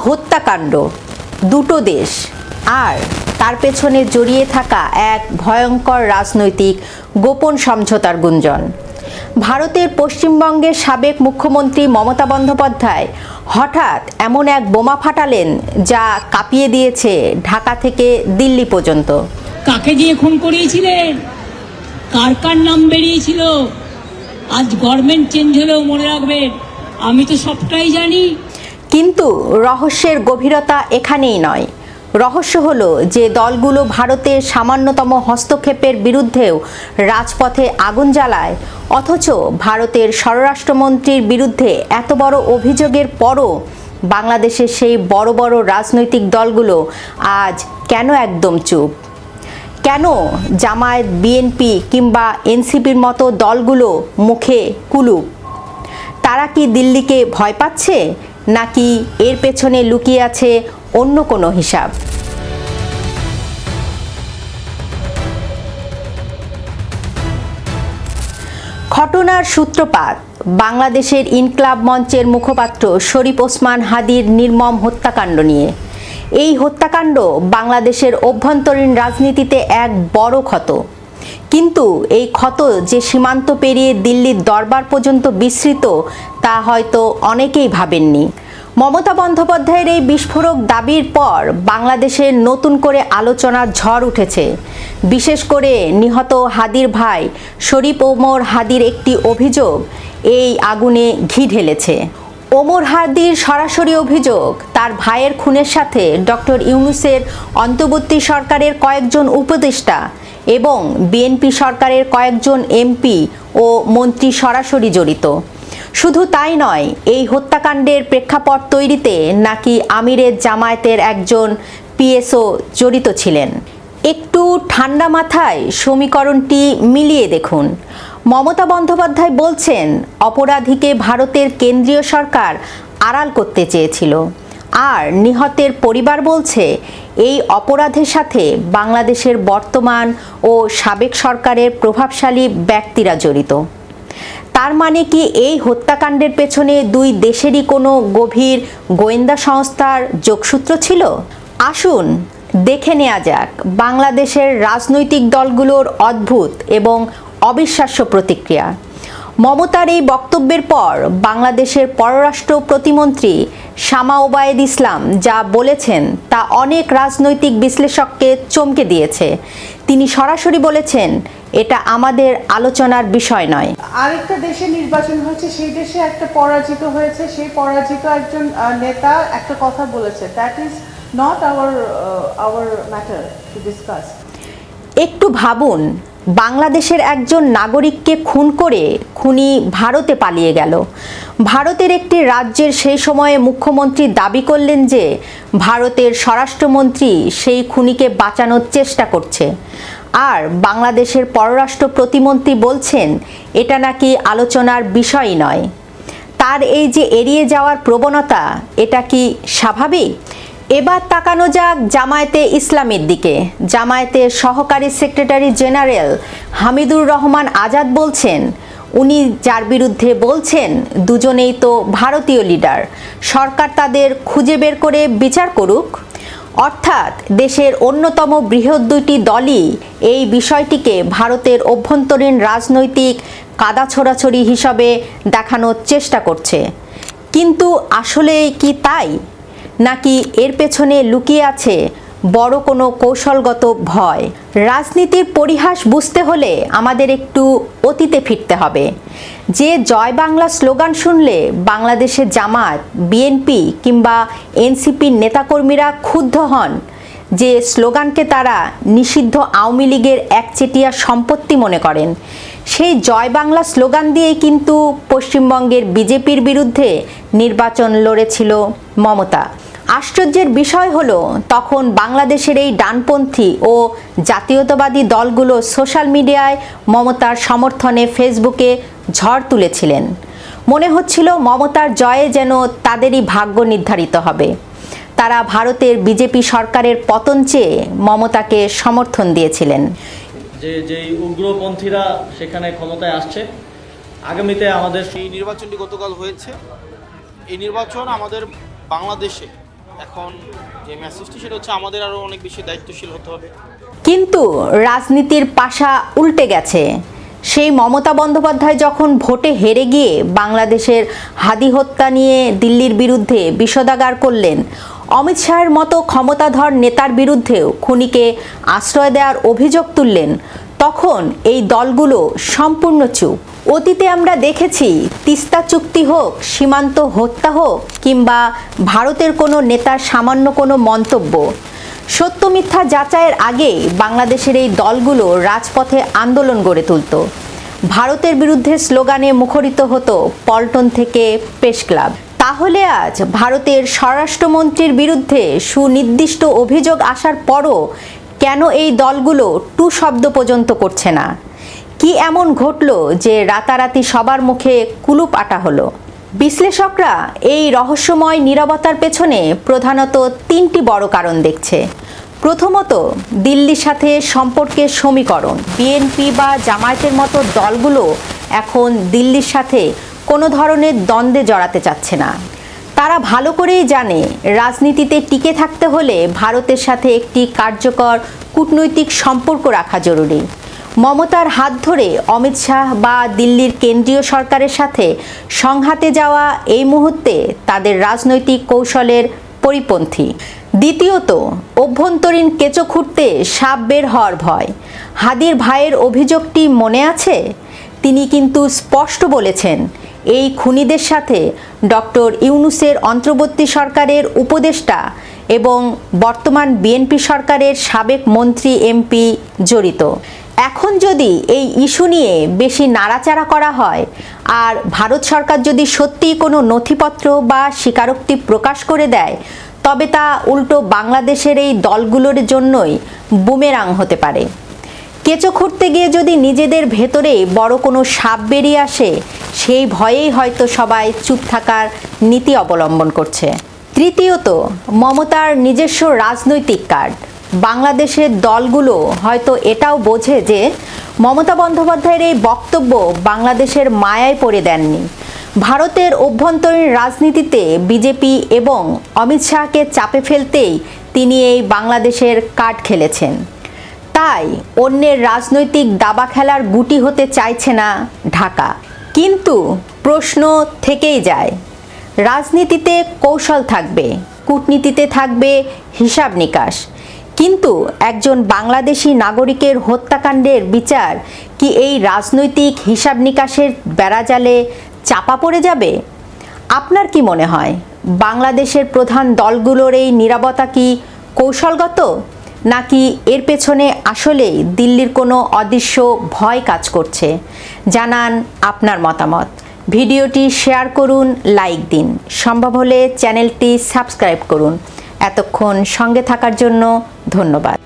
হত্যাকাণ্ড, দুটো দেশ, আর তার পেছনে জড়িয়ে থাকা এক ভয়ঙ্কর রাজনৈতিক গোপন সমঝোতার গুঞ্জন। ভারতের পশ্চিমবঙ্গের সাবেক মুখ্যমন্ত্রী মমতা বন্দ্যোপাধ্যায় হঠাৎ এমন এক বোমা ফাটালেন যা কাঁপিয়ে দিয়েছে ঢাকা থেকে দিল্লি পর্যন্ত। কাকে দিয়ে খুন করিয়েছিলেন, কার কার নাম বেরিয়েছিল, আজ গভর্নমেন্ট চেঞ্জ হলেও মনে রাখবেন আমি তো সবটাই জানি। কিন্তু রহস্যের গভীরতা এখানেই নয়। রহস্য হলো যে দলগুলো ভারতের সামান্যতম হস্তক্ষেপের বিরুদ্ধেও রাজপথে আগুন জ্বালায়, অথচ ভারতের স্বরাষ্ট্রমন্ত্রীর বিরুদ্ধে এত বড় অভিযোগের পরও বাংলাদেশের সেই বড় বড় রাজনৈতিক দলগুলো আজ কেন একদম চুপ? কেন জামায়াত, বিএনপি কিংবা এনসিপির মতো দলগুলো মুখে কুলুপ? তারা কি দিল্লিকে ভয় পাচ্ছে, নাকি এর পেছনে লুকিয়ে আছে অন্য কোনো হিসাব? ঘটনার সূত্রপাত বাংলাদেশের ইনকলাব মঞ্চের মুখপাত্র শরীফ ওসমান হাদির নির্মম হত্যাকাণ্ড নিয়ে। এই হত্যাকাণ্ড বাংলাদেশের অভ্যন্তরীণ রাজনীতিতে এক বড় ক্ষত। কিন্তু এই ক্ষত যে সীমান্ত পেরিয়ে দিল্লির দরবার পর্যন্ত বিস্তৃত তা হয়তো অনেকেই ভাবেননি। মমতা বন্দ্যোপাধ্যায়ের এই বিস্ফোরক দাবির পর বাংলাদেশের নতুন করে আলোচনার ঝড় উঠেছে। বিশেষ করে নিহত হাদির ভাই শরীফ ওমর হাদির একটি অভিযোগ এই আগুনে ঘি ঢেলেছে। ওমর হাদির সরাসরি অভিযোগ, তার ভাইয়ের খুনের সাথে ডক্টর ইউনূসের অন্তর্বর্তী সরকারের কয়েকজন উপদেষ্টা এবং বিএনপি সরকারের কয়েকজন এমপি ও মন্ত্রী সরাসরি জড়িত। শুধু তাই নয়, এই হত্যাকাণ্ডের প্রেক্ষাপট তৈরিতে নাকি আমিরের জামায়াতের একজন পিএসও জড়িত ছিলেন। একটু ঠান্ডা মাথায় সমীকরণটি মিলিয়ে দেখুন। মমতা বন্দ্যোপাধ্যায় বলছেন অপরাধীকে ভারতের কেন্দ্রীয় সরকার আড়াল করতে চেয়েছিল, আর নিহতের পরিবার বলছে এই অপরাধের সাথে বাংলাদেশের বর্তমান ও সাবেক সরকারের প্রভাবশালী ব্যক্তিরা জড়িত। তার মানে কি এই হত্যাকাণ্ডের পেছনে দুই দেশেরই কোনো গভীর গোয়েন্দা সংস্থার যোগসূত্র ছিল? আসুন দেখে নেওয়া যাক বাংলাদেশের রাজনৈতিক দলগুলোর অদ্ভুত এবং অবিশ্বাস্য প্রতিক্রিয়া। মমতার এই বক্তব্যের পর বাংলাদেশের পররাষ্ট্র প্রতিমন্ত্রী শামা ওবায়েদ ইসলাম যা বলেছেন তা অনেক রাজনৈতিক বিশ্লেষককে চমকে দিয়েছে। তিনি সরাসরি বলেছেন, এটা আমাদের আলোচনার বিষয় নয়। আরেকটা দেশে নির্বাচন হয়েছে, সেই দেশে একটা পরাজিত হয়েছে, সেই পরাজিত একজন নেতা একটা কথা বলেছে, that is not our matter to discuss. একটু ভাবুন, বাংলাদেশের একজন নাগরিককে খুন করে খুনি ভারতে পালিয়ে গেল। ভারতের একটি রাজ্যের সেই সময়ে মুখ্যমন্ত্রী দাবি করলেন যে ভারতের স্বরাষ্ট্রমন্ত্রী সেই খুনিকে বাঁচানোর চেষ্টা করছে, আর বাংলাদেশের পররাষ্ট্র প্রতিমন্ত্রী বলছেন এটা নাকি আলোচনার বিষয়ই নয়। তার এই যে এড়িয়ে যাওয়ার প্রবণতা, এটা কি স্বাভাবিক? এবার তাকানো যাক জামায়াতে ইসলামীর দিকে। জামায়াতের সহকারী সেক্রেটারি জেনারেল হামিদুর রহমান আজাদ বলছেন, উনি যার বিরুদ্ধে বলছেন দুজনেই তো ভারতীয় লিডার, সরকার তাদের খুঁজে বের করে বিচার করুক। অর্থাৎ দেশের অন্যতম বৃহৎ দুইটি দলই এই বিষয়টিকে ভারতের অভ্যন্তরীণ রাজনৈতিক কাদা ছোড়াছড়ি হিসাবে দেখানোর চেষ্টা করছে। কিন্তু আসলে কি তাই, নাকি এর পেছনে লুকিয়ে আছে বড় কোনো কৌশলগত ভয়? রাজনীতির পরিহাস বুঝতে হলে আমাদের একটু অতীতে ফিরতে হবে। যে জয় বাংলা স্লোগান শুনলে বাংলাদেশে জামায়াত, বিএনপি কিংবা এনসিপির নেতাকর্মীরা ক্ষুব্ধ হন, যে স্লোগানকে তারা নিষিদ্ধ আওয়ামী লীগের একচেটিয়া সম্পত্তি মনে করেন, সেই জয় বাংলা স্লোগান দিয়েই কিন্তু পশ্চিমবঙ্গের বিজেপির বিরুদ্ধে নির্বাচন লড়েছিল মমতা। আশ্চর্যের বিষয় হলো, তখন বাংলাদেশের এই ডানপন্থী ও জাতীয়তাবাদী দলগুলো সোশ্যাল মিডিয়ায় মমতার সমর্থনে ফেসবুকে ঝড় তুলেছিলেন। মনে হচ্ছিল মমতার জয়ে যেন তাদেরই ভাগ্য নির্ধারিত হবে। তারা ভারতের বিজেপি সরকারের পতন চেয়ে মমতাকে সমর্থন দিয়েছিলেন। যেই উগ্রপন্থীরা সেখানে ক্ষমতায় আসছে, আগামীতে আমাদের এই নির্বাচনটি গতকাল হয়েছে। এই নির্বাচন আমাদের বাংলাদেশে এখন যে মেসেজটি সেটা হচ্ছে আমাদের আরও অনেক বেশি দায়িত্বশীল হতে হবে। কিন্তু রাজনীতির পাশা উল্টে গেছে। সেই মমতা বন্দ্যোপাধ্যায় যখন ভোটে হেরে গিয়ে বাংলাদেশের হাদি হত্যা নিয়ে দিল্লির বিরুদ্ধে বিষোদাগার করলেন, অমিত শাহের মতো ক্ষমতাধর নেতার বিরুদ্ধেও খুনিকে আশ্রয় দেওয়ার অভিযোগ তুললেন, তখন এই দলগুলো সম্পূর্ণ চুপ। অতীতে আমরা দেখেছি তিস্তা চুক্তি হোক, সীমান্ত হত্যা হোক কিংবা ভারতের কোনো নেতার সামান্য কোনো মন্তব্য, সত্য মিথ্যা যাচাইয়ের আগেই বাংলাদেশের এই দলগুলো রাজপথে আন্দোলন গড়ে তুলত। ভারতের বিরুদ্ধে স্লোগানে মুখরিত হতো পল্টন থেকে প্রেস ক্লাব। তাহলে আজ ভারতের স্বরাষ্ট্রমন্ত্রীর বিরুদ্ধে সুনির্দিষ্ট অভিযোগ আসার পরও কেন এই দলগুলো টু শব্দ পর্যন্ত করছে না? কি এমন ঘটল যে রাতারাতি সবার মুখে কুলুপ আটা হলো? বিশ্লেষকরা এই রহস্যময় নীরবতার পেছনে প্রধানত তিনটি বড় কারণ দেখছে। প্রথমত, দিল্লির সাথে সম্পর্কের সমীকরণ। বিএনপি বা জামায়াতের মতো দলগুলো এখন দিল্লির সাথে কোনো ধরনের দ্বন্দ্বে জড়াতে চাচ্ছে না। তারা ভালো করেই জানে রাজনীতিতে টিকে থাকতে হলে ভারতের সাথে একটি কার্যকর কূটনৈতিক সম্পর্ক রাখা জরুরি। মমতার হাত ধরে অমিত শাহ বা দিল্লির কেন্দ্রীয় সরকারের সাথে সংঘাতে যাওয়া এই মুহূর্তে তাদের রাজনৈতিক কৌশলের পরিপন্থী। দ্বিতীয়ত, অভ্যন্তরীণ কেঁচো খুঁড়তে সাপ বের হওয়ার ভয়। হাদির ভাইয়ের অভিযোগটি মনে আছে? তিনি কিন্তু স্পষ্ট বলেছেন এই খুনিদের সাথে ডক্টর ইউনূসের অন্তর্বর্তী সরকারের উপদেষ্টা এবং বর্তমান বিএনপি সরকারের সাবেক মন্ত্রী এমপি জড়িত। এখন যদি এই ইস্যু নিয়ে বেশি নাড়াচাড়া করা হয় আর ভারত সরকার যদি সত্যিই কোনো নথিপত্র বা স্বীকারোক্তি প্রকাশ করে দেয়, তবে তা উল্টো বাংলাদেশের এই দলগুলোর জন্যই বুমেরাং হতে পারে। কেঁচো খুঁড়তে গিয়ে যদি নিজেদের ভেতরে বড় কোনো সাপ বেরিয়ে আসে, সেই ভয়েই হয়তো সবাই চুপ থাকার নীতি অবলম্বন করছে। তৃতীয়ত, মমতার নিজস্ব রাজনৈতিক কার্ড। বাংলাদেশের দলগুলো হয়তো এটাও বোঝে যে মমতা বন্দ্যোপাধ্যায়ের এই বক্তব্য বাংলাদেশের মায়ায় পড়ে দেননি। ভারতের অভ্যন্তরীণ রাজনীতিতে বিজেপি এবং অমিত শাহকে চাপে ফেলতেই তিনি এই বাংলাদেশের কার্ড খেলেছেন। তাই অন্যের রাজনৈতিক দাবা খেলার গুটি হতে চাইছে না ঢাকা। কিন্তু প্রশ্ন থেকেই যায়, রাজনীতিতে কৌশল থাকবে, কূটনীতিতে থাকবে হিসাব নিকাশ, কিন্তু একজন বাংলাদেশি নাগরিকের হত্যাকাণ্ডের বিচার কি এই রাজনৈতিক হিসাব নিকাশের বেড়াজালে চাপা পড়ে যাবে? আপনার কি মনে হয়, বাংলাদেশের প্রধান দলগুলোর এই নীরবতা কি কৌশলগত, নাকি এর পেছনে আসলেই দিল্লির কোনো অদৃশ্য ভয় কাজ করছে? জানান আপনার মতামত। ভিডিওটি শেয়ার করুন, লাইক দিন, সম্ভব হলে চ্যানেলটি সাবস্ক্রাইব করুন। এতক্ষণ সঙ্গে থাকার জন্য ধন্যবাদ।